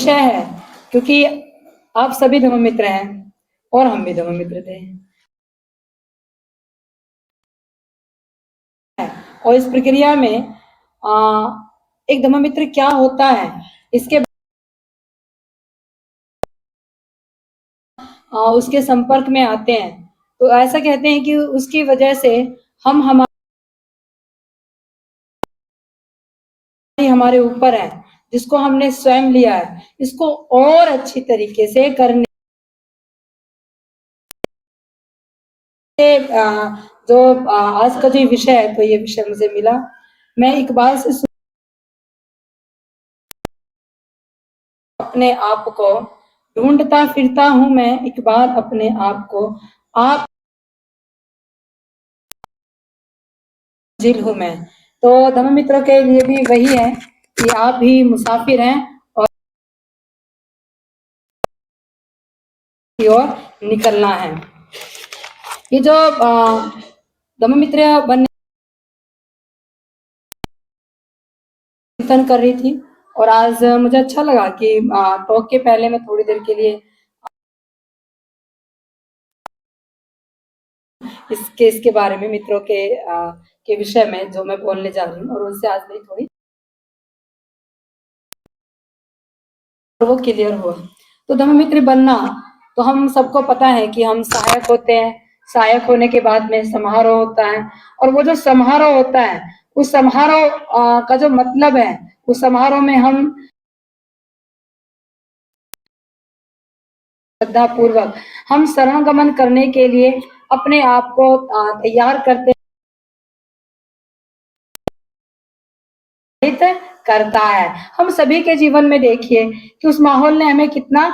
विषय है, क्योंकि आप सभी धम्म मित्र हैं और हम भी धम्म मित्र थे। और इस प्रक्रिया में एक धम्म मित्र क्या होता है, इसके उसके संपर्क में आते हैं, तो ऐसा कहते हैं कि उसकी वजह से हमारे ऊपर है, जिसको हमने स्वयं लिया है, इसको और अच्छी तरीके से करने जो आज का जो विषय है, तो ये विषय मुझे मिला। मैं इकबाल से अपने आप को ढूंढता फिरता हूं, मैं इकबाल अपने आप को, आप जिल हूं मैं। तो धम्म मित्रों के लिए भी वही है कि आप भी मुसाफिर हैं और की ओर निकलना है। ये जो धम्म मित्र बनने चिंतन कर रही थी, और आज मुझे अच्छा लगा कि टॉक के पहले मैं थोड़ी देर के लिए इसके बारे में, मित्रों के विषय में जो मैं बोलने जा रही हूँ, और उनसे आज मेरी थोड़ी वो क्लियर हुआ। तो धम्म मित्र बनना, तो हम सबको पता है कि हम सहायक होते हैं। सहायक होने के बाद में समारोह होता है, और वो जो समारोह होता है, उस समारोह का जो मतलब है, उस समारोह में हम श्रद्धा पूर्वक हम शरण गमन करने के लिए अपने आप को तैयार करते करता है। हम सभी के जीवन में देखिए कि उस माहौल ने हमें कितना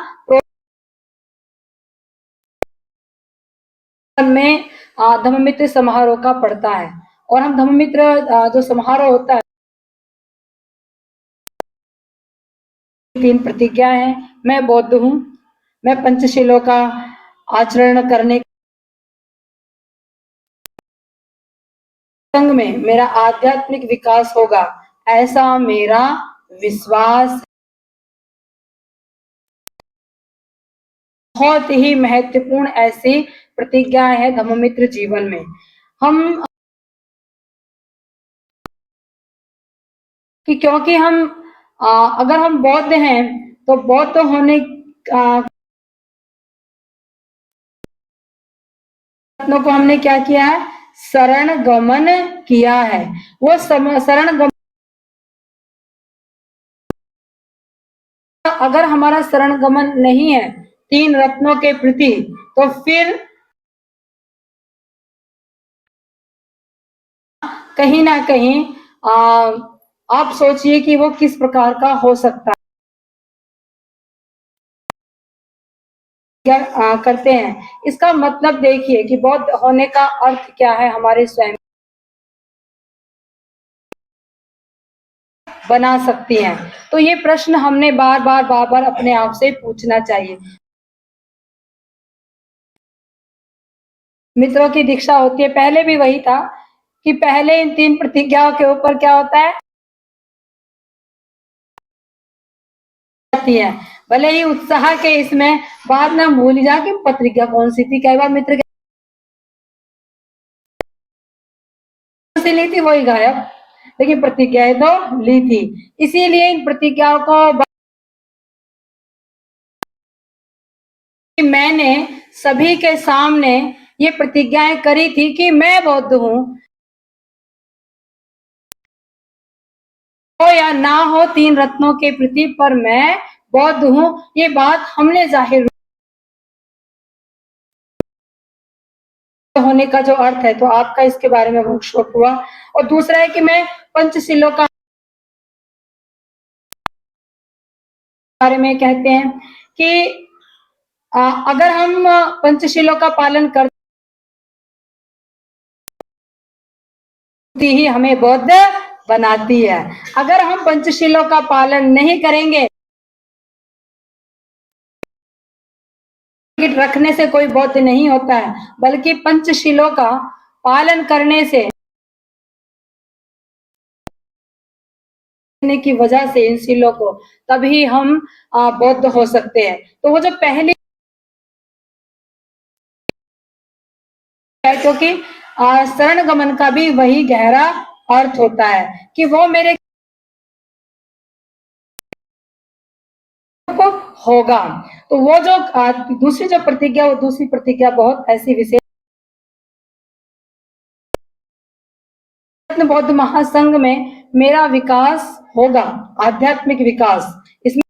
में धम्म मित्र समारोह का पड़ता है। और हम धम्म मित्र जो समारोह होता है, 3 प्रतिज्ञा है। मैं बौद्ध हूँ, मैं पंचशीलों का आचरण करने संग में मेरा आध्यात्मिक विकास होगा, ऐसा मेरा विश्वास। बहुत ही महत्वपूर्ण ऐसी प्रतिज्ञाएं है धम्म मित्र जीवन में। हम कि क्योंकि हम अगर हम बौद्ध हैं, तो बौद्ध होने रत्नों को हमने क्या किया है, शरण गमन किया है। वो शरण गमन, अगर हमारा शरण गमन नहीं है 3 रत्नों के प्रति, तो फिर कहीं ना कहीं आप सोचिए कि वो किस प्रकार का हो सकता है। क्या करते हैं, इसका मतलब देखिए कि बौद्ध होने का अर्थ क्या है हमारे स्वयं बना सकती हैं। तो ये प्रश्न हमने बार बार अपने आप से पूछना चाहिए। मित्रों की दीक्षा होती है, पहले भी वही था कि पहले इन 3 प्रतिज्ञाओं के ऊपर क्या होता है, है भले ही उत्साह के इसमें बाद में भूल जा कि प्रतिज्ञा कौन सी थी। कई बार मित्र से ली थी वही गायब, लेकिन प्रतिज्ञाएं तो ली थी। इसीलिए इन प्रतिज्ञाओं को मैंने सभी के सामने ये प्रतिज्ञाएं करी थी कि मैं बौद्ध हूँ, हो या ना हो 3 रत्नों के प्रति, पर मैं बौद्ध हूँ। ये बात हमने जाहिर होने का जो अर्थ है, तो आपका इसके बारे में वर्कशॉप हुआ। और दूसरा है कि मैं पंचशीलों का बारे में कहते हैं कि अगर हम पंचशीलों का पालन करती ही हमें बौद्ध बनाती है। अगर हम पंचशीलों का पालन नहीं करेंगे, रखने से कोई बौद्ध नहीं होता है, बल्कि पंचशीलों का पालन करने से की वजह से इन सीलों को, तभी हम बौद्ध हो सकते हैं। तो वो जो पहली है, क्योंकि शरण गमन का भी वही गहरा अर्थ होता है कि वो मेरे को होगा। तो वो जो दूसरी जो प्रतिज्ञा, वो दूसरी प्रतिज्ञा बहुत ऐसी विशेष बौद्ध महासंघ में मेरा विकास होगा, आध्यात्मिक विकास, इसमें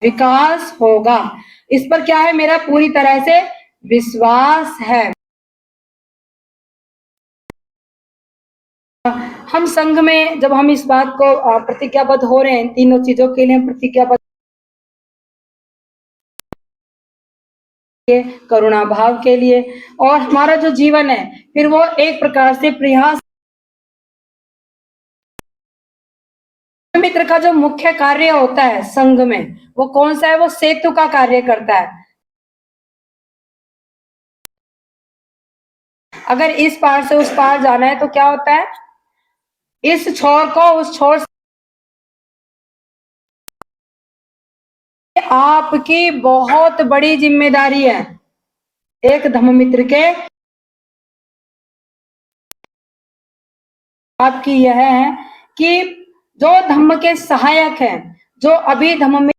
विकास होगा, इस पर क्या है, मेरा पूरी तरह से विश्वास है। हम संघ में जब हम इस बात को प्रतिज्ञाबद्ध हो रहे हैं, तीनों चीजों के लिए प्रतिज्ञाबद्ध, करुणा भाव के लिए, और हमारा जो जीवन है फिर वो एक प्रकार से प्रयास। मित्र का जो मुख्य कार्य होता है संघ में, वो कौन सा है, वो सेतु का कार्य करता है। अगर इस पार से उस पार जाना है तो क्या होता है, इस छोर को उस छोर से, आपकी बहुत बड़ी जिम्मेदारी है एक धम्ममित्र के। आपकी यह है कि जो धम्म के सहायक हैं, जो अभी धम्म में,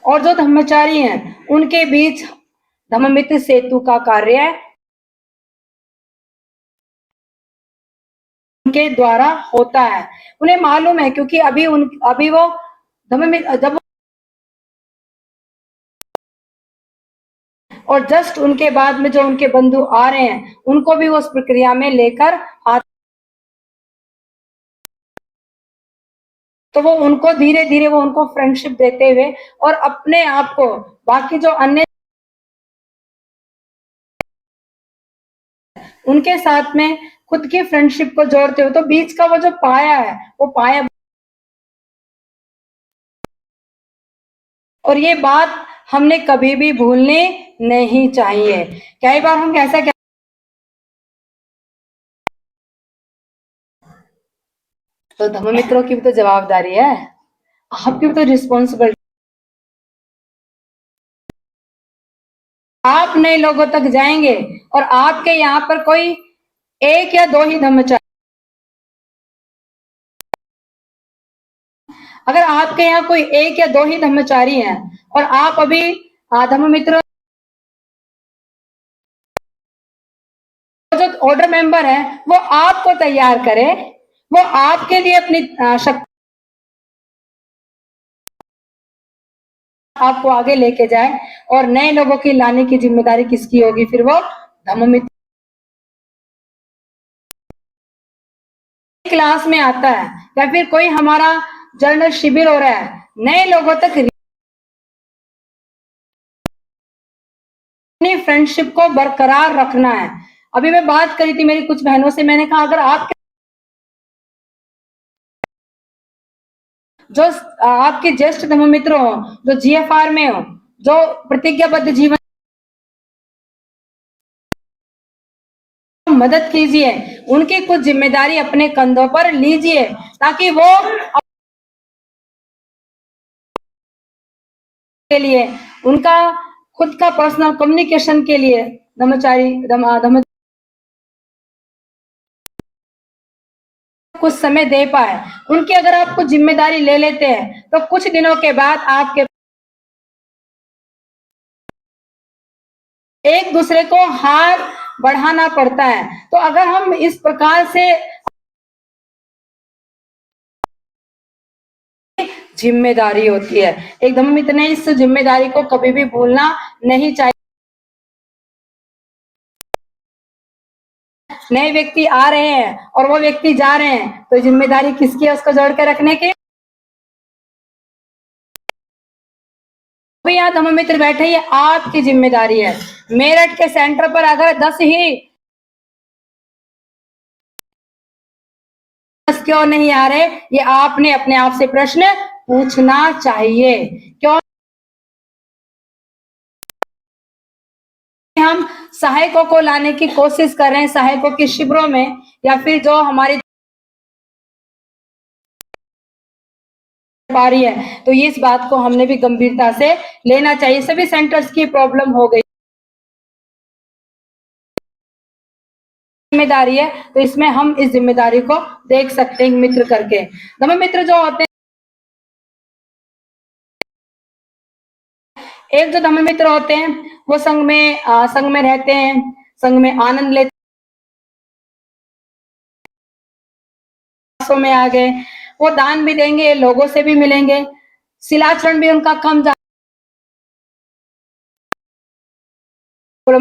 और जो धम्मचारी हैं, उनके बीच धम्ममित्र सेतु का कार्य उनके द्वारा होता है। उन्हें मालूम है, क्योंकि अभी वो धम्ममित्र जब, और जस्ट उनके बाद में जो उनके बंधु आ रहे हैं, उनको भी वो उस प्रक्रिया में लेकर आ, तो वो उनको धीरे धीरे वो उनको फ्रेंडशिप देते हुए और अपने आप को बाकी जो अन्य उनके साथ में खुद की फ्रेंडशिप को जोड़ते हुए, तो बीच का वो जो पाया है, वो पाया। और ये बात हमने कभी भी भूलनी नहीं चाहिए। कई बार हम ऐसा क्या, तो धम्म मित्रों की भी तो जवाबदारी है, आपकी भी तो रिस्पॉन्सिबिलिटी। आप नए लोगों तक जाएंगे और आपके यहाँ पर कोई एक या दो ही धम्मचारी, अगर आपके यहाँ कोई एक या दो ही धम्मचारी हैं और आप अभी धम्म मित्र जो ऑर्डर मेंबर है, वो आपको तैयार करे, वो आपके लिए अपनी शक्ति आपको आगे लेके जाए, और नए लोगों की लाने की जिम्मेदारी किसकी होगी, फिर वो धम्म मित्र क्लास में आता है या फिर कोई हमारा जर्नल शिविर हो रहा है, नए लोगों तक अपनी फ्रेंडशिप को बरकरार रखना है। अभी मैं बात करी थी मेरी कुछ बहनों से, मैंने कहा अगर आप जो आपके ज्येष्ठ धम्म मित्र हो, जो जीएफआर में हो, जो प्रतिज्ञाबद्ध जीवन, मदद कीजिए, उनकी कुछ जिम्मेदारी अपने कंधों पर लीजिए, ताकि वो के लिए उनका खुद का पर्सनल कम्युनिकेशन के लिए धम्म कुछ समय दे पाए। उनकी अगर आप कुछ जिम्मेदारी ले लेते हैं, तो कुछ दिनों के बाद आपके एक दूसरे को हाथ बढ़ाना पड़ता है। तो अगर हम इस प्रकार से जिम्मेदारी होती है, एक धम्ममित्र ने इस जिम्मेदारी को कभी भी भूलना नहीं चाहिए। नए व्यक्ति आ रहे हैं और वो व्यक्ति जा रहे हैं, तो जिम्मेदारी किसकी है, उसको जोड़ के रखने की। यहाँ धम्ममित्र बैठे, ये आपकी जिम्मेदारी है। मेरठ के सेंटर पर अगर 10 ही क्यों नहीं आ रहे, ये आपने अपने आप से प्रश्न पूछना चाहिए। क्यों हम सहायकों को लाने की कोशिश कर रहे हैं, सहायकों के शिविरों में, या फिर जो हमारी पा रही है, तो इस बात को हमने भी गंभीरता से लेना चाहिए। सभी सेंटर्स की प्रॉब्लम हो गई जिम्मेदारी है, तो इसमें हम इस जिम्मेदारी को देख सकते हैं मित्र करके। धम्म मित्र जो होते हैं, एक जो धम्म मित्र होते हैं वो संघ में रहते हैं, संघ में आनंद लेते में आ गए, वो दान भी देंगे, लोगों से भी मिलेंगे, शिलाचरण भी उनका कम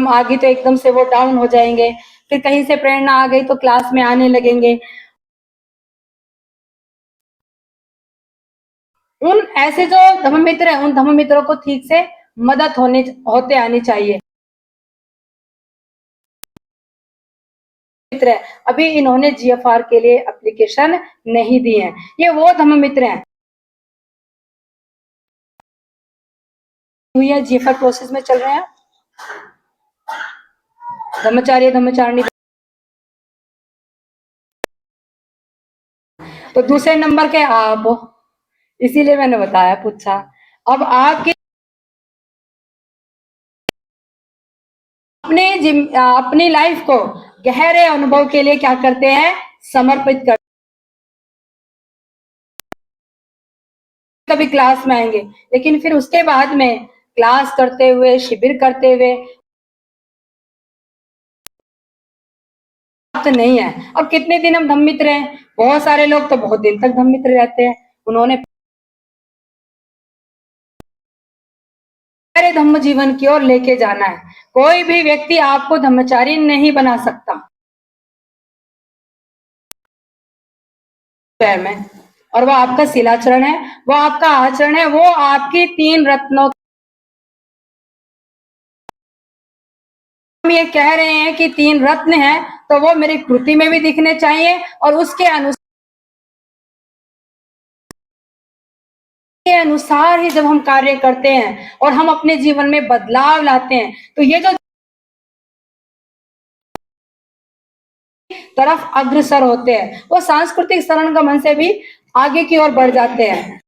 आगे तो एकदम से वो डाउन हो जाएंगे, फिर कहीं से प्रेरणा आ गई तो क्लास में आने लगेंगे। उन ऐसे जो धम्म मित्र है, उन धम्म मित्रों को ठीक से मदद होते आनी चाहिए। मित्र है, अभी इन्होंने जीएफआर के लिए एप्लीकेशन नहीं दी है, ये वो धम्म मित्र हैं। जीएफआर प्रोसेस में चल रहे हैं, धम्मचार्य धम्मचारिणी। तो दूसरे नंबर के आप, इसीलिए मैंने बताया, पूछा। अब आपके अपनी लाइफ को गहरे अनुभव के लिए क्या करते हैं, समर्पित कर, कभी क्लास में आएंगे, लेकिन फिर उसके बाद में क्लास करते हुए, शिविर करते हुए तो नहीं है। अब कितने दिन हम धम्म मित्र हैं, बहुत सारे लोग तो बहुत दिन तक धम्म मित्र रहते हैं, उन्होंने गहरे धम्म जीवन की ओर लेके जाना है। कोई भी व्यक्ति आपको धम्मचारी नहीं बना सकता में, और वो आपका शिलाचरण है, वो आपका आचरण है, वो आपकी 3 रत्नों। हम ये कह रहे हैं कि 3 रत्न है, तो वो मेरी कृति में भी दिखने चाहिए, और उसके अनुसार ही जब हम कार्य करते हैं और हम अपने जीवन में बदलाव लाते हैं, तो ये जो तरफ अग्रसर होते हैं, वो सांस्कृतिक शरणगमन से भी आगे की ओर बढ़ जाते हैं,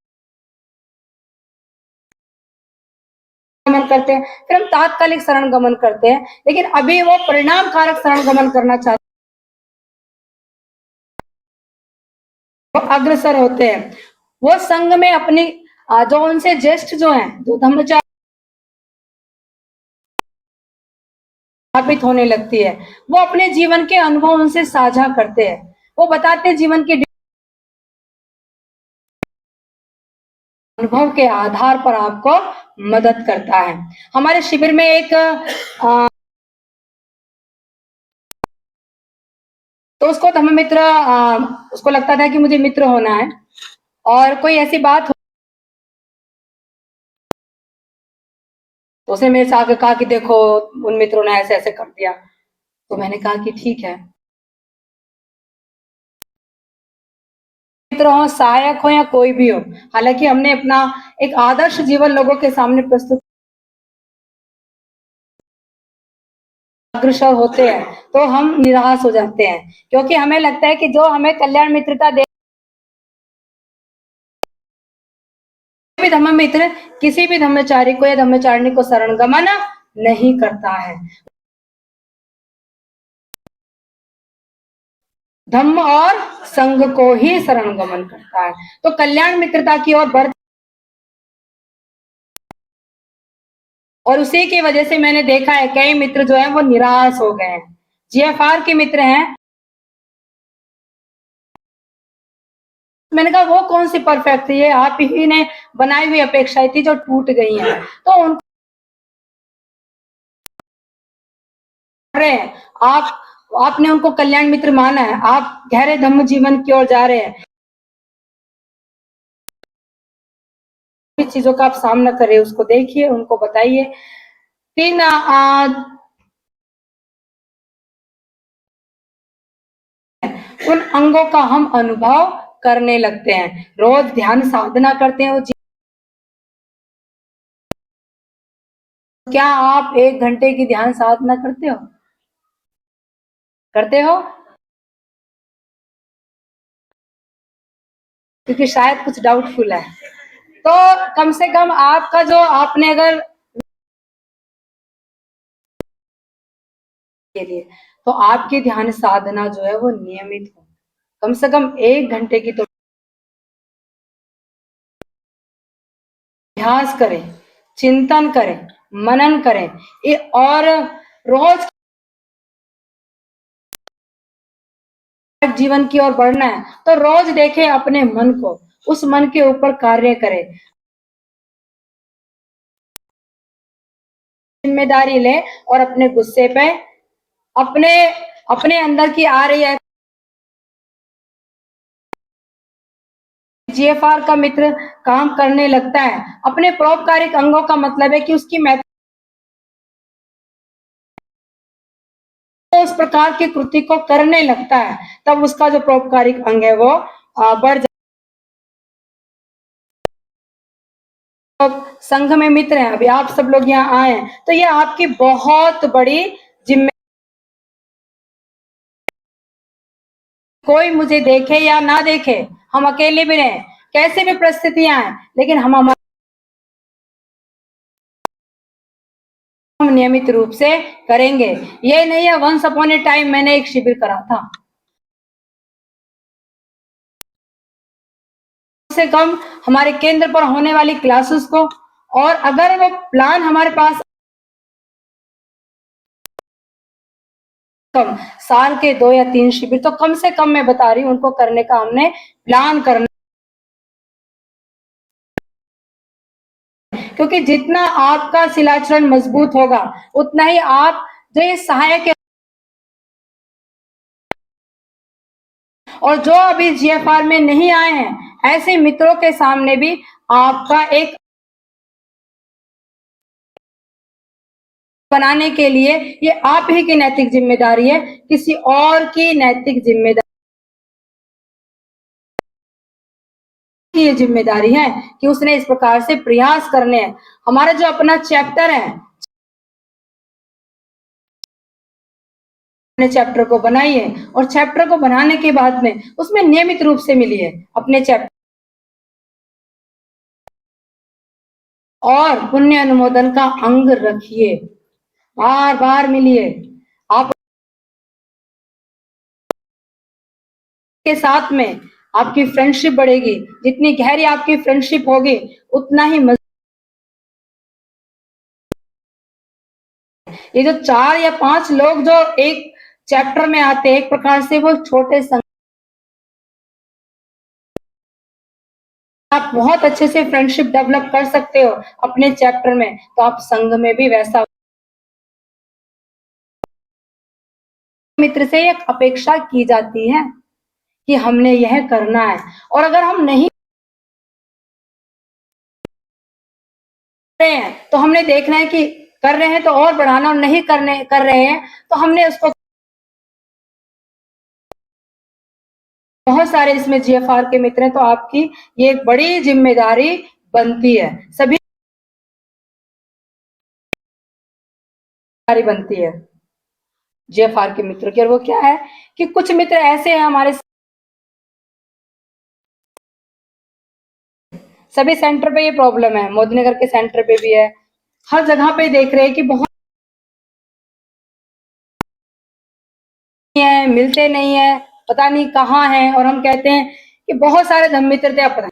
गमन करते हैं, फिर हम तात्कालिक शरण गमन करते हैं, लेकिन अभी वो परिणाम कारक शरण गमन करना चाहते हैं, वो अग्रसर होते हैं, वो संघ में अपनी जो उनसे ज्येष्ठ जो हैं, जो धम्मचारी स्थापित होने लगती है, वो अपने जीवन के अनुभव उनसे साझा करते हैं, वो बताते हैं जीवन के अनुभव के आधार पर आपको मदद करता है। हमारे शिविर में एक तो उसको धम्म मित्र, उसको लगता था कि मुझे मित्र होना है, और कोई ऐसी बात तो उसने मेरे से आके कहा कि देखो उन मित्रों ने ऐसे ऐसे कर दिया, तो मैंने कहा कि ठीक है, मित्र हो, सहायक हो, या कोई भी हो, हालांकि हमने अपना एक आदर्श जीवन लोगों के सामने प्रस्तुत अग्रसर होते हैं, तो हम निराश हो जाते हैं, क्योंकि हमें लगता है कि जो हमें कल्याण मित्रता दे, भी धम्म मित्र किसी भी धम्मचारी को या धम्मचारिणी को शरण गमन नहीं करता है, धम्म और संघ को ही शरण गमन करता है। तो कल्याण मित्रता की ओर बढ़, और उसी की वजह से मैंने देखा है कई मित्र जो है वो निराश हो गए हैं। जीएफआर के मित्र हैं, मैंने कहा वो कौन सी परफेक्ट है, आप ही ने बनाई हुई अपेक्षाएं थी जो टूट गई हैं, तो उनको आप आपने उनको कल्याण मित्र माना है, आप गहरे धम्म जीवन की ओर जा रहे हैं, चीजों का आप सामना करें, उसको देखिए, उनको बताइए। 3 उन अंगों का हम अनुभव करने लगते हैं, रोज ध्यान साधना करते हैं, क्या आप 1 घंटे की ध्यान साधना करते हो? करते हो? क्योंकि शायद कुछ डाउटफुल है। तो कम से कम आपका जो आपने अगर के लिए तो आपकी ध्यान साधना जो है वो नियमित हो। कम से कम 1 घंटे की तो अभ्यास करें, चिंतन करें, मनन करें और रोज जीवन की ओर बढ़ना है तो रोज देखें अपने मन को, उस मन के ऊपर कार्य करें, जिम्मेदारी लें और अपने गुस्से पे अपने अपने अंदर की आ रही है जीएफआर का मित्र काम करने लगता है। अपने परोपकारिक अंगों का मतलब है कि उसकी तो उस प्रकार की कृति को करने लगता है, तब उसका जो परोपकारिक अंग है वो बढ़ जाता है। अब संघ में मित्र हैं, अभी आप सब लोग यहाँ आए हैं, तो ये आपकी बहुत बड़ी जिम्मे कोई मुझे देखे या ना देखे, हम अकेले भी रहें, कैसे भी परिस्थितियां आए, लेकिन हम नियमित रूप से करेंगे। ये नहीं है वंस अपॉन ए टाइम मैंने एक शिविर करा था, से कम हमारे केंद्र पर होने वाली क्लासेस को, और अगर वो प्लान हमारे पास कम साल के 2 या 3 शिविर तो कम से कम मैं बता रही हूँ उनको करने का हमने प्लान करना, क्योंकि जितना आपका शिलाचरण मजबूत होगा उतना ही आप जो ये सहायक है और जो अभी जीएफआर में नहीं आए हैं ऐसे मित्रों के सामने भी आपका एक बनाने के लिए ये आप ही की नैतिक जिम्मेदारी है, किसी और की नैतिक जिम्मेदारी की ये जिम्मेदारी है कि उसने इस प्रकार से प्रयास करने हैं। हमारा जो अपना चैप्टर है, अपने चैप्टर को बनाइए और चैप्टर को बनाने के बाद में उसमें नियमित रूप से मिलिए अपने चैप्टर और पुण्य अनुमोदन का अंग रखिए, बार बार मिलिए। आप के साथ में आपकी फ्रेंडशिप बढ़ेगी, जितनी गहरी आपकी फ्रेंडशिप होगी उतना ही ये जो 4 या 5 लोग जो एक चैप्टर में आते हैं एक प्रकार से वो छोटे आप बहुत अच्छे से फ्रेंडशिप डेवलप कर सकते हो अपने चैप्टर में, तो आप संघ में भी वैसा मित्र से एक अपेक्षा की जाती है कि हमने यह करना है, और अगर हम नहीं कर रहे हैं तो हमने देखना है कि कर रहे हैं तो और बढ़ाना, और नहीं कर रहे हैं तो हमने उसको बहुत सारे इसमें जीएफआर के मित्र हैं, तो आपकी ये एक बड़ी जिम्मेदारी बनती है, सभी बनती है जीएफआर के मित्रों की। और वो क्या है कि कुछ मित्र ऐसे हैं हमारे सभी सेंटर पे ये प्रॉब्लम है, मोदी नगर के सेंटर पे भी है, हर जगह पे देख रहे हैं कि बहुत है, मिलते नहीं है, पता नहीं कहाँ है, और हम कहते हैं कि बहुत सारे धम्म मित्र थे, अब पता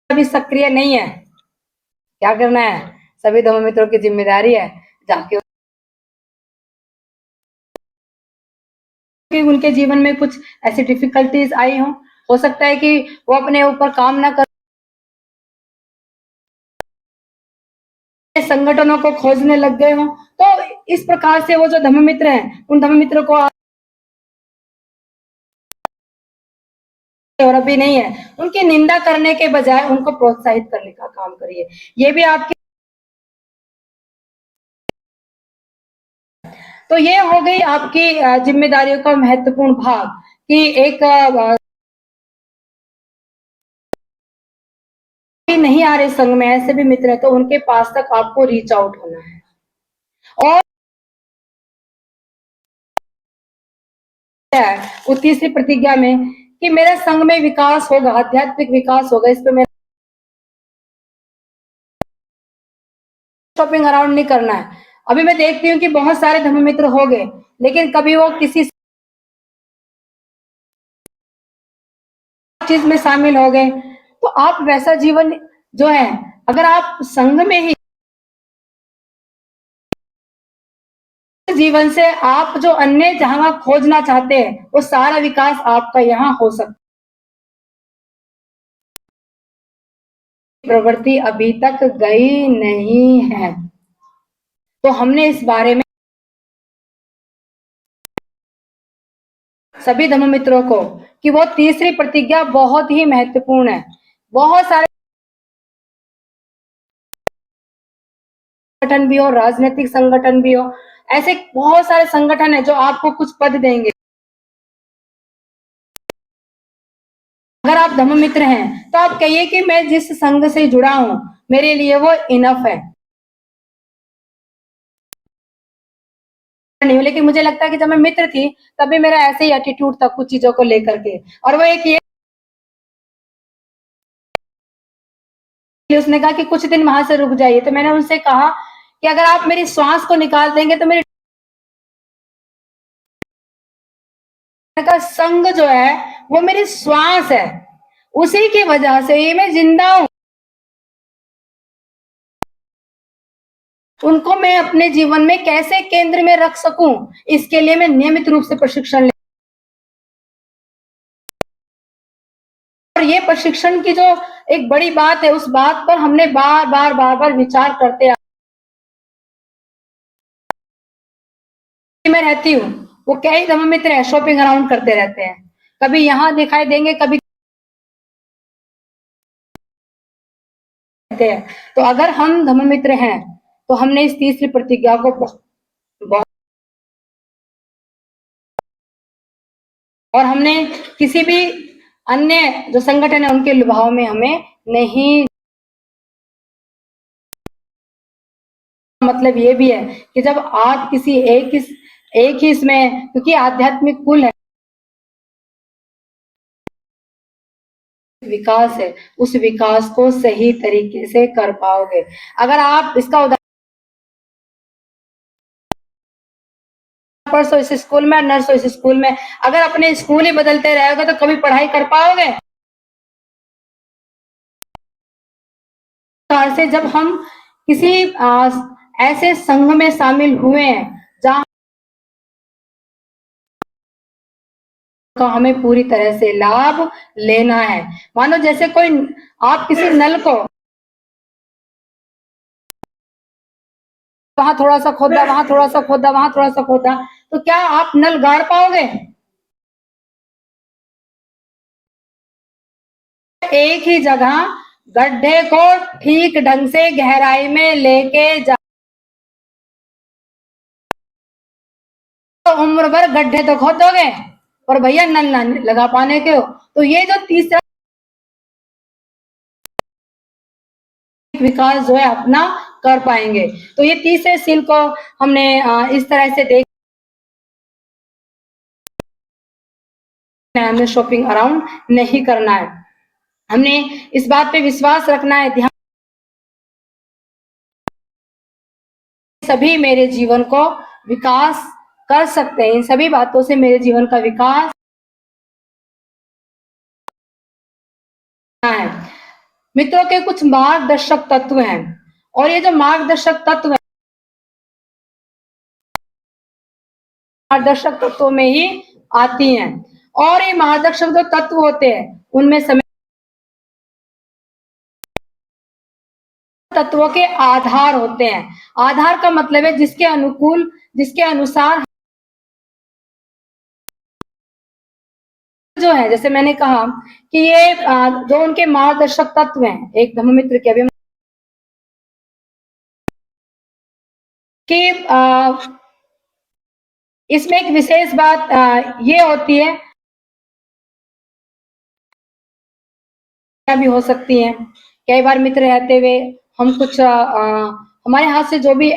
अभी सक्रिय नहीं है। क्या करना है, सभी धम्म मित्रों की जिम्मेदारी है जाके कि उनके जीवन में कुछ ऐसी डिफिकल्टीज आई हो सकता है कि वो अपने ऊपर काम ना कर संगठनों को खोजने लग गए हो, तो इस प्रकार से वो जो धम्म मित्र हैं उन धम्म मित्रों को और अभी नहीं है उनकी निंदा करने के बजाय उनको प्रोत्साहित करने का काम करिए। ये भी आपकी तो ये हो गई आपकी जिम्मेदारियों का महत्वपूर्ण भाग कि एक नहीं आ रहे संग में, ऐसे भी मित्र है, तो उनके पास तक आपको रीच आउट होना है। और वो तीसरी प्रतिज्ञा में कि मेरा संग में विकास होगा, आध्यात्मिक विकास होगा, इस पे मेरा शॉपिंग अराउंड नहीं करना है। अभी मैं देखती हूँ कि बहुत सारे धर्म मित्र हो गए, लेकिन कभी वो किसी चीज में शामिल हो गए, तो आप वैसा जीवन जो है, अगर आप संघ में ही जीवन से आप जो अन्य जहां खोजना चाहते हैं, वो सारा विकास आपका यहाँ हो सकता है। प्रवृत्ति अभी तक गई नहीं है, तो हमने इस बारे में सभी धर्म मित्रों को कि वो तीसरी प्रतिज्ञा बहुत ही महत्वपूर्ण है। बहुत सारे संगठन भी हो, राजनीतिक संगठन भी हो, ऐसे बहुत सारे संगठन है जो आपको कुछ पद देंगे। अगर आप धर्म मित्र हैं तो आप कहिए कि मैं जिस संघ से जुड़ा हूं, मेरे लिए वो इनफ है। नहीं, लेकिन मुझे लगता है कि जब मैं मित्र थी तभी मेरा ऐसे ही एटीट्यूड था कुछ चीजों को लेकर के, और वो एक ये उसने कहा कि कुछ दिन वहां से रुक जाइए, तो मैंने उनसे कहा कि अगर आप मेरी श्वास को निकाल देंगे तो मेरी का संग जो है वो मेरी श्वास है, उसी की वजह से ही मैं जिंदा हूं। उनको मैं अपने जीवन में कैसे केंद्र में रख सकूं, इसके लिए मैं नियमित रूप से प्रशिक्षण ले, और ये प्रशिक्षण की जो एक बड़ी बात है, उस बात पर हमने बार बार बार बार विचार करते मैं रहती हूँ। वो कई धर्म मित्र है, शॉपिंग अराउंड करते रहते हैं, कभी यहाँ दिखाई देंगे, कभी कहते हैं। तो अगर हम धर्म मित्र हैं तो हमने इस तीसरी प्रतिज्ञा को बहुत, और हमने किसी भी अन्य जो संगठन है उनके लुभाव में हमें नहीं। मतलब ये भी है कि जब आप किसी एक ही इसमें, क्योंकि आध्यात्मिक कुल है, विकास है, उस विकास को सही तरीके से कर पाओगे। अगर आप इसका उदाहरण, परसों इस स्कूल में, नर्सों इस स्कूल में, अगर अपने स्कूल ही बदलते रहोगे तो कभी पढ़ाई कर पाओगे। से जब हम किसी ऐसे संघ में शामिल हुए हैं जहां का हमें पूरी तरह से लाभ लेना है। मानो जैसे कोई, आप किसी नल को वहां थोड़ा सा खोदा, वहां थोड़ा सा खोदा, वहां थोड़ा सा खोदा, तो क्या आप नल गाड़ पाओगे? एक ही जगह गड्ढे को ठीक ढंग से गहराई में लेके जा, तो उम्र भर गड्ढे तो खोदोगे और भैया नल ना लगा पाने के हो। तो ये जो तीसरा विकास जो है अपना कर पाएंगे, तो ये तीसरे सील को हमने इस तरह से देख, हमें शॉपिंग अराउंड नहीं करना है, हमने इस बात पे विश्वास रखना है, ध्यान सभी मेरे जीवन को विकास कर सकते हैं, इन सभी बातों से मेरे जीवन का विकास है। मित्रों के कुछ मार्गदर्शक तत्व हैं, और ये जो मार्गदर्शक तत्व है, मार्गदर्शक तत्वों में ही आती हैं, और ये मार्गदर्शक जो तत्व होते हैं उनमें समय तत्वों के आधार होते हैं। आधार का मतलब है जिसके अनुकूल, जिसके अनुसार जो है, जैसे मैंने कहा कि ये जो उनके मार्गदर्शक तत्व हैं, एक धर्ममित्र के अभी कि इसमें एक विशेष बात ये होती है, क्या भी हो सकती है कई बार मित्र रहते हुए हम कुछ हमारे हाथ से जो भी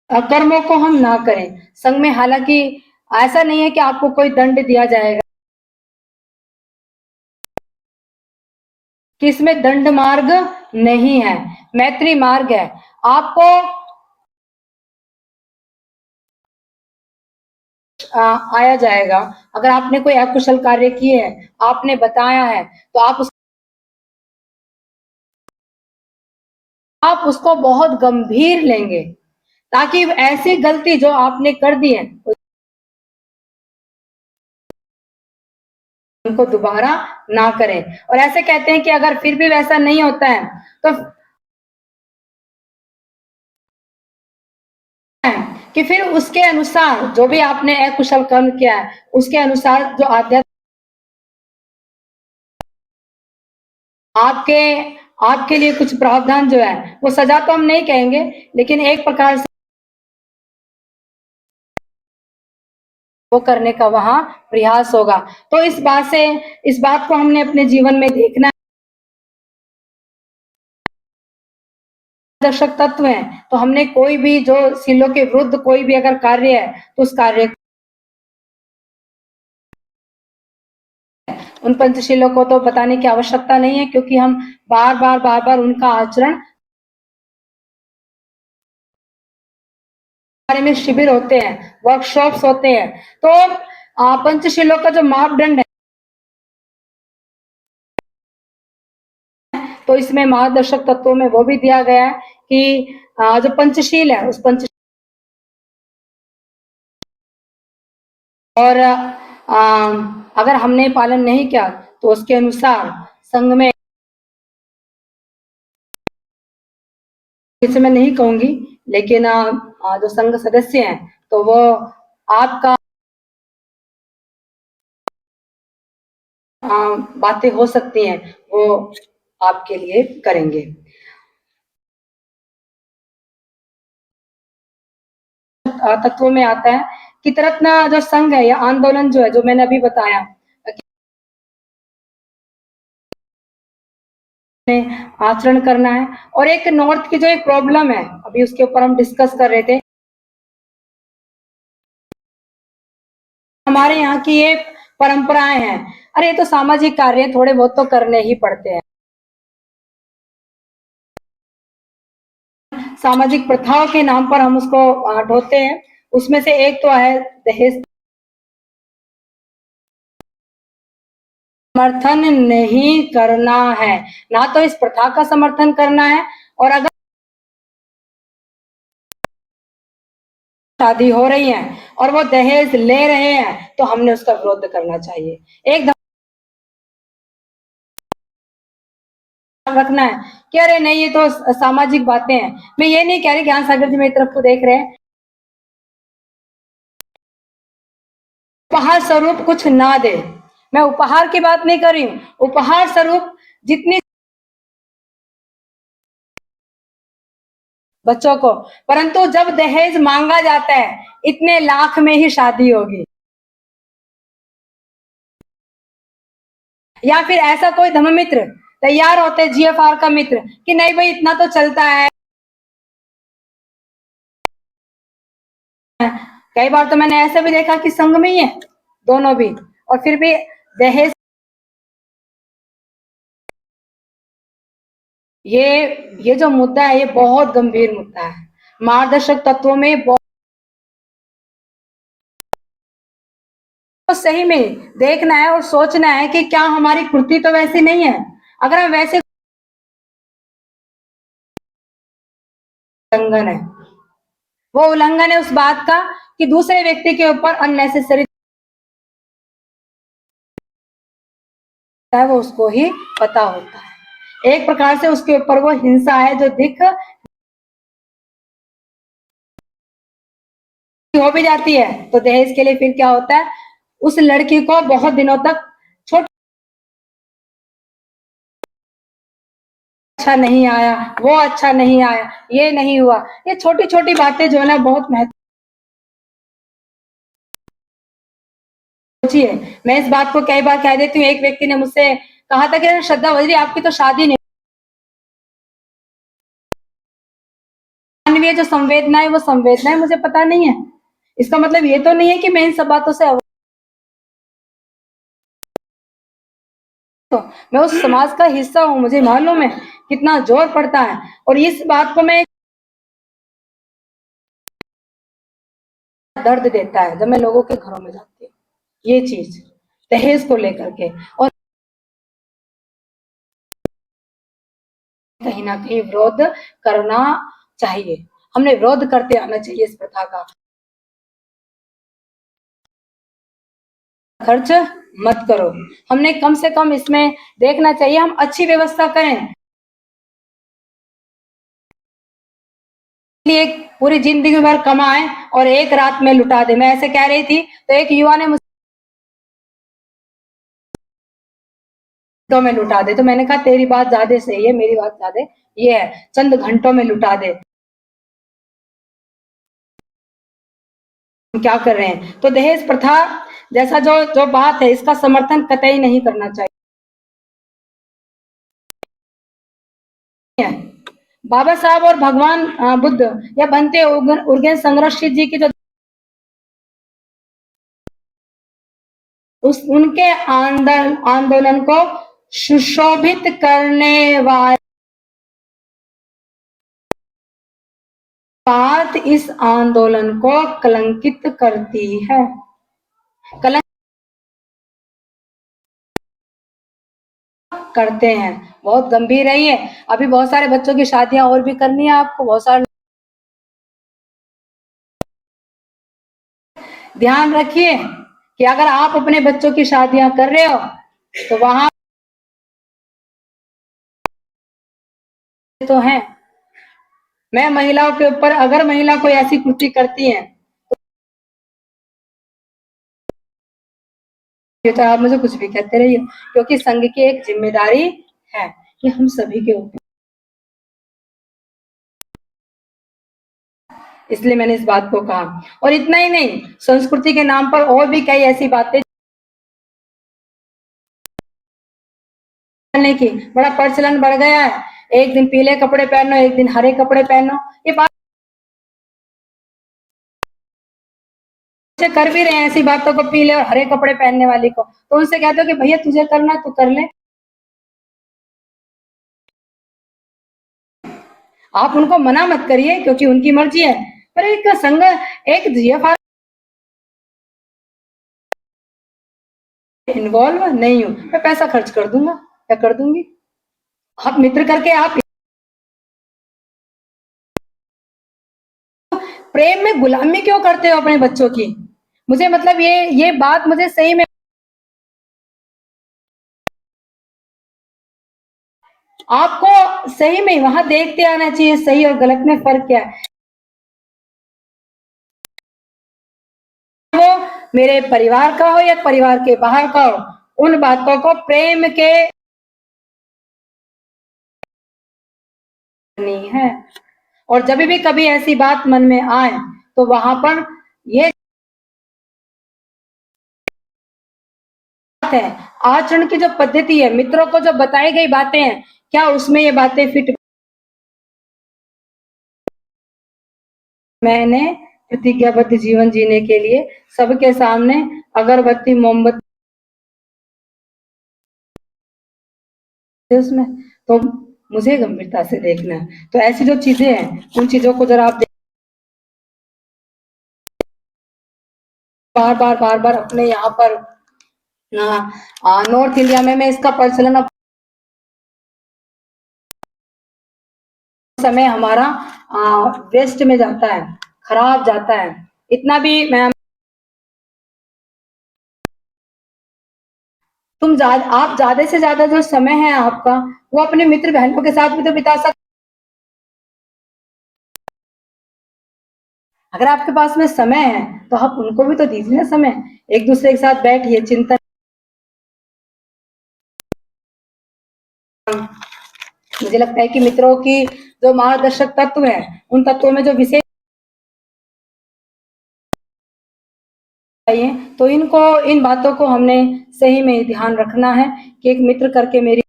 कर्मों को हम ना करें संग में। हालांकि ऐसा नहीं है कि आपको कोई दंड दिया जाएगा, कि इसमें दंड मार्ग नहीं है, मैत्री मार्ग है। आपको आया जाएगा। अगर आपने कोई अकुशल कार्य किए हैं, आपने बताया है, तो आप उसको बहुत गंभीर लेंगे, ताकि ऐसी गलती जो आपने कर दी है उनको दोबारा ना करें। और ऐसे कहते हैं कि अगर फिर भी वैसा नहीं होता है तो कि फिर उसके अनुसार जो भी आपने अकुशल कर्म किया है उसके अनुसार जो आध्यात्म आपके आपके लिए कुछ प्रावधान जो है, वो सजा तो हम नहीं कहेंगे, लेकिन एक प्रकार से वो करने का वहां प्रयास होगा। तो इस बात को हमने अपने जीवन में देखना है। दर्शक तत्व है, तो हमने कोई भी जो शीलों के विरुद्ध कोई भी अगर कार्य है तो उस कार्य, उन पंचशीलों को तो बताने की आवश्यकता नहीं है, क्योंकि हम बार बार उनका आचरण, बारे में शिविर होते हैं, वर्कशॉप्स होते हैं। तो पंचशीलों का जो मापदंड है, तो इसमें मार्गदर्शक तत्वों में वो भी दिया गया है कि जो पंचशील है उस पंच और अगर हमने पालन नहीं किया तो उसके अनुसार संघ में, इसे मैं नहीं कहूंगी, लेकिन जो संघ सदस्य हैं तो वो आपका बातें हो सकती हैं, वो आपके लिए करेंगे। तत्वों में आता है कि तरत्ना जो संघ है या आंदोलन जो है, जो मैंने अभी बताया आचरण करना है। और एक नॉर्थ की जो एक प्रॉब्लम है, अभी उसके ऊपर हम डिस्कस कर रहे थे, हमारे यहाँ की ये परंपराएं हैं। अरे ये तो सामाजिक कार्य थोड़े बहुत तो करने ही पड़ते हैं, सामाजिक प्रथाओं के नाम पर हम उसको ढोते हैं। उसमें से एक तो है दहेज। समर्थन नहीं करना है, ना तो इस प्रथा का समर्थन करना है, और अगर शादी हो रही है और वो दहेज ले रहे हैं तो हमने उसका विरोध करना चाहिए। एक रखना है कि अरे नहीं ये तो सामाजिक बातें हैं। मैं ये नहीं कह रही, ज्ञान सागर जी मेरी तरफ को देख रहे हैं, उपहार स्वरूप कुछ ना दे। मैं उपहार की बात नहीं कर रही हूँ, उपहार स्वरूप जितनी बच्चों को, परंतु जब दहेज मांगा जाता है इतने लाख में ही शादी होगी, या फिर ऐसा कोई धर्म मित्र तैयार होते जीएफआर का मित्र कि नहीं भाई इतना तो चलता है। कई बार तो मैंने ऐसा भी देखा कि संघ में ही है दोनों भी, और फिर भी दहेज, ये ये जो मुद्दा है ये बहुत गंभीर मुद्दा है। मार्गदर्शक तत्वों में बहुत सही में देखना है और सोचना है कि क्या हमारी कृति तो वैसी नहीं है। अगर हम वैसे उल्लंघन है, वो उल्लंघन है उस बात का कि दूसरे व्यक्ति के ऊपर अननेसेसरी है, वो उसको ही पता होता है। एक प्रकार से उसके ऊपर वो हिंसा है जो दिख हो भी जाती है। तो दहेज के लिए फिर क्या होता है, उस लड़की को बहुत दिनों तक छोटा, अच्छा नहीं आया, वो अच्छा नहीं आया, ये नहीं हुआ, ये छोटी छोटी बातें जो है ना बहुत महत्व सोचिए, मैं इस बात को कई बार कह देती हूँ। एक व्यक्ति ने मुझसे कहा था कि श्रद्धा वजरी आपकी तो शादी नहीं, मानवीय जो संवेदना है वो संवेदना है मुझे पता नहीं है। इसका मतलब ये तो नहीं है कि मैं इन सब बातों से तो मैं उस समाज का हिस्सा हूँ, मुझे मालूम है कितना जोर पड़ता है। और इस बात को मैं दर्द देता है जब मैं लोगों के घरों में जाती हूँ, ये चीज दहेज को लेकर के। और कहीं ना कहीं विरोध करना चाहिए, हमने विरोध करते आना चाहिए इस प्रथा का। खर्च मत करो, हमने कम से कम इसमें देखना चाहिए, हम अच्छी व्यवस्था करें। लिए पूरी जिंदगी भर कमाए और एक रात में लुटा दे। मैं ऐसे कह रही थी तो एक युवा ने घंटों में लुटा दे, तो मैंने कहा तेरी बात ज्यादा सही है, मेरी बात ज्यादा ये है, चंद घंटों में लुटा दे। हम क्या कर रहे हैं? तो दहेज प्रथा जैसा जो जो बात है इसका समर्थन कतई नहीं करना चाहिए। बाबा साहब और भगवान बुद्ध या बनते उर्गेन संग्रहित जी की जो उस उनके आंदोलन को सुशोभित करने वाली बात इस आंदोलन को कलंकित करती है। कलंक करते हैं, बहुत गंभीर है ये। अभी बहुत सारे बच्चों की शादियां और भी करनी है आपको, बहुत सारे ध्यान रखिए कि अगर आप अपने बच्चों की शादियां कर रहे हो तो वहां तो है। मैं महिलाओं के ऊपर अगर महिला कोई ऐसी कृति करती है ये तो आप मुझे कुछ भी कहते रहिए, क्योंकि संघ की एक जिम्मेदारी है कि हम सभी के ऊपर, इसलिए मैंने इस बात को कहा। और इतना ही नहीं, संस्कृति के नाम पर और भी कई ऐसी बातें की बड़ा प्रचलन बढ़ गया है। एक दिन पीले कपड़े पहनो, एक दिन हरे कपड़े पहनो, ये बात कर भी रहे हैं ऐसी बातों को, पीले और हरे कपड़े पहनने वाली को। तो उनसे कहते हो कि भैया तुझे करना है तो कर ले, आप उनको मना मत करिए क्योंकि उनकी मर्जी है। पर एक संघ एक जीएफआर इन्वॉल्व नहीं हूं, मैं पैसा खर्च कर दूंगा या कर दूंगी, आप मित्र करके आप प्रेम में गुलामी क्यों करते हो अपने बच्चों की? मुझे मतलब ये बात मुझे सही में, आपको सही में वहां देखते आना चाहिए सही और गलत में फर्क क्या है। वो मेरे परिवार का हो या परिवार के बाहर का हो, उन बातों को प्रेम के नहीं है। और जब भी कभी ऐसी बात मन में आए तो वहां पर ये बात है, आचरण की जो पद्धति है, मित्रों को जो बताई गई बातें हैं, क्या उसमें ये बातें फिट? मैंने प्रतिज्ञाबद्ध जीवन जीने के लिए सबके सामने अगरबत्ती मोमबत्ती उसमें, तो मुझे गंभीरता से देखना है। तो ऐसी जो चीजें हैं उन चीजों को जरा आप बार बार अपने यहाँ पर नॉर्थ इंडिया में इसका प्रचलन अब समय हमारा वेस्ट में जाता है, खराब जाता है। इतना भी मैं आप ज्यादा से ज्यादा जो समय है आपका वो अपने मित्र बहनों के साथ भी तो बिता सकते। अगर आपके पास में समय है तो आप उनको भी तो दीजिए ना समय, एक दूसरे के साथ बैठिए, चिंतन। मुझे लगता है कि मित्रों की जो मार्गदर्शक तत्व है उन तत्वों में जो विशेष चाहिए। तो इन बातों को हमने सही में ध्यान रखना है कि एक मित्र करके मेरी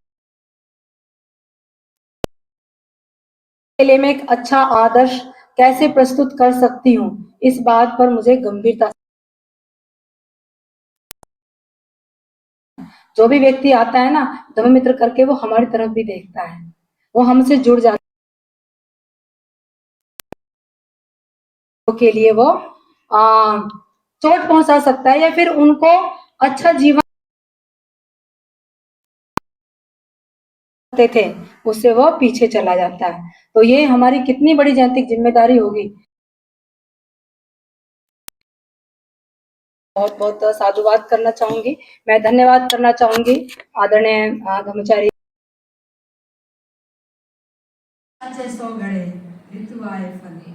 के लिए मैं एक अच्छा आदर्श कैसे प्रस्तुत कर सकती हूँ, इस बात पर मुझे गंभीरता जो भी व्यक्ति आता है ना धर्म मित्र करके वो हमारी तरफ भी देखता है, वो हमसे जुड़ जाता है के लिए वो चोट पहुंचा सकता है या फिर उनको अच्छा जीवन थे उससे वो पीछे चला जाता है। तो ये हमारी कितनी बड़ी नैतिक जिम्मेदारी होगी। बहुत बहुत साधुवाद करना चाहूंगी, मैं धन्यवाद करना चाहूंगी आदरणीय ब्रह्मचारी। अच्छे सो गड़े ऋतु आए फले।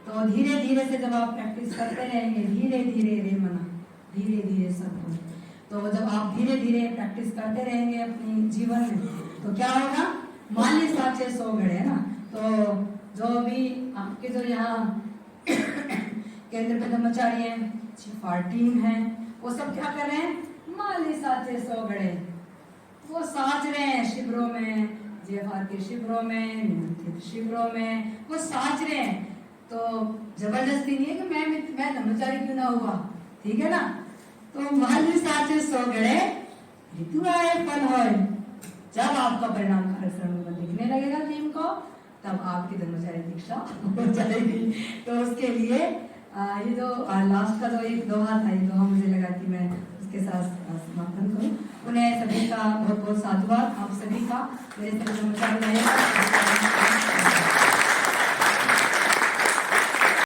तो धीरे धीरे से जब आप प्रैक्टिस करते रहेंगे धीरे धीरे रे मना धीरे धीरे सब हो। तो जब आप धीरे धीरे प्रैक्टिस करते रहेंगे अपने जीवन में तो क्या होगा, माली साचे सो गड़े है ना। तो जो भी आपके जो यहाँ केंद्र पे ब्रह्मचारी है टीम है वो सब क्या कर रहे हैं, माली साचे सो गड़े वो साच रहे हैं शिविरों में, जेफार के शिविरों में, निमंत्रित शिविरों में वो साच रहे हैं। तो जबरदस्ती नहीं है कि मैं ब्रह्मचारी क्यों ना हुआ, ठीक है ना। तो माली साचे सो गड़े ऋतु आए फल होए। जब आपका परिणाम कार्यक्रम में दिखने लगेगा टीम को तब आपकी ब्रह्मचारी दीक्षा हो जाएगी। तो उसके लिए ये जो लास्ट का जो एक दोहा था, ये दोहा मुझे लगा कि मैं उसके साथ समापन करूं। उन्हें सभी का बहुत बहुत साधुवाद, आप सभी का मेरे सभी ब्रह्मचारी